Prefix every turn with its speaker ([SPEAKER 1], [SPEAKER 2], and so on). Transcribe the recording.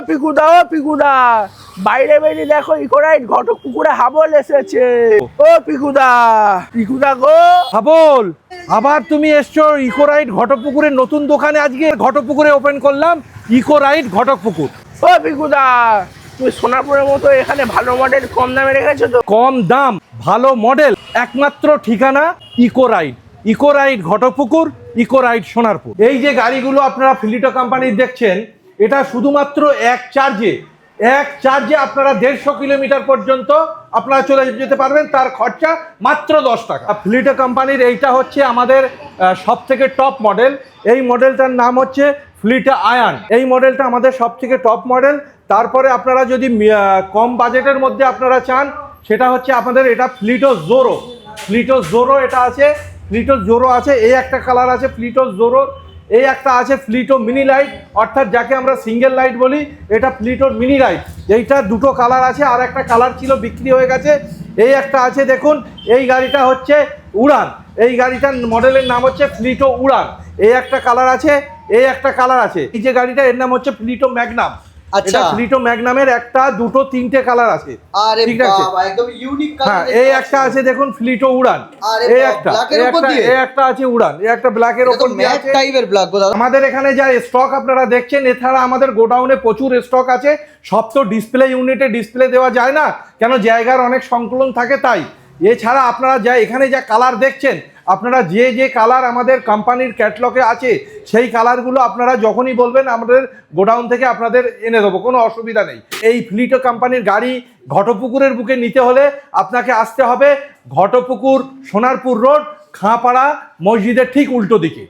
[SPEAKER 1] পিকুদা বাইরে বেরিয়ে দেখো ইকোরাইট ঘটক পুকুরে হাবল এসেছে। ও পিকুদা গো
[SPEAKER 2] হাবল, আবার তুমি এসছো ইকোরাইট ঘটকপুকুরের নতুন দোকানে। আজকে ঘটকপুকুরে ওপেন করলাম ইকোরাইট ঘটকপুকুর।
[SPEAKER 1] ও পিকুদা, তুমি সোনারপুরের মতো এখানে ভালো মডেল কম দামে রেখেছো তো?
[SPEAKER 2] কম দাম ভালো মডেল একমাত্র ঠিকানা ইকোরাইট ঘটকপুকুর, ইকোরাইট সোনারপুর। এই যে গাড়িগুলো আপনারা ফিলিটো কোম্পানির দেখছেন, এটা শুধুমাত্র এক চার্জে আপনারা 150 কিলোমিটার পর্যন্ত আপনারা চলে যেতে পারবেন। তার খরচা মাত্র 10 টাকা। ফিলিটো কোম্পানির এইটা হচ্ছে আমাদের সব থেকে টপ মডেল। এই মডেলটার নাম হচ্ছে ফিলিটো আয়ন। এই মডেলটা আমাদের সব থেকে টপ মডেল। তারপরে আপনারা যদি কম বাজেটের মধ্যে আপনারা চান, সেটা হচ্ছে আমাদের এটা ফিলিটো জোরো এটা আছে। ফিলিটো জোরো আছে, এই একটা কালার আছে ফিলিটো জোরো। এই একটা আছে ফিলিটো মিনি লাইট, অর্থাৎ যাকে আমরা সিঙ্গেল লাইট বলি, এটা ফিলিটোর মিনি লাইট। এইটা দুটো কালার আছে, আর একটা কালার ছিল বিক্রি হয়ে গেছে। এই একটা আছে দেখুন, এই গাড়িটা হচ্ছে উড়ান। এই গাড়িটার মডেলের নাম হচ্ছে ফিলিটো উড়ান। এই একটা কালার আছে, এই একটা কালার আছে। এই যে গাড়িটা, এর নাম হচ্ছে ফিলিটো ম্যাগনাম।
[SPEAKER 3] আচ্ছা,
[SPEAKER 2] ফিলিটো ম্যাগনামের একটা, দুটো, তিনটে কালার আছে।
[SPEAKER 3] আরে
[SPEAKER 2] ঠিক আছে,
[SPEAKER 3] বাবা একদম ইউনিক কালার।
[SPEAKER 2] হ্যাঁ, এই একটা আছে দেখুন ফিলিটো উড়ান। এই একটা আছে উড়ান, এই একটা ব্ল্যাকের উপর দিয়ে আছে
[SPEAKER 3] টাইপের ব্ল্যাক গো দাদা।
[SPEAKER 2] আমাদের এখানে যা স্টক আপনারা দেখছেন, এছাড়া আমাদের গোডাউনে প্রচুর স্টক আছে। সব তো ডিসপ্লে ইউনিটে ডিসপ্লে দেওয়া যায় না, কেন জায়গার অনেক সংকুলন থাকে তাই। এছাড়া আপনারা এখানে যা কালার দেখছেন, আপনারা যে কালার আমাদের কোম্পানির ক্যাটলগে আছে, সেই কালারগুলো আপনারা যখনই বলবেন আমাদের গোডাউন থেকে আপনাদের এনে দেবো, কোনো অসুবিধা নেই। এই ফিলিটো কোম্পানির গাড়ি ঘটপুকুরের বুকে নিতে হলে আপনাকে আসতে হবে ঘটপুকুর সোনারপুর রোড, খাঁপাড়া মসজিদের ঠিক উল্টো দিকে।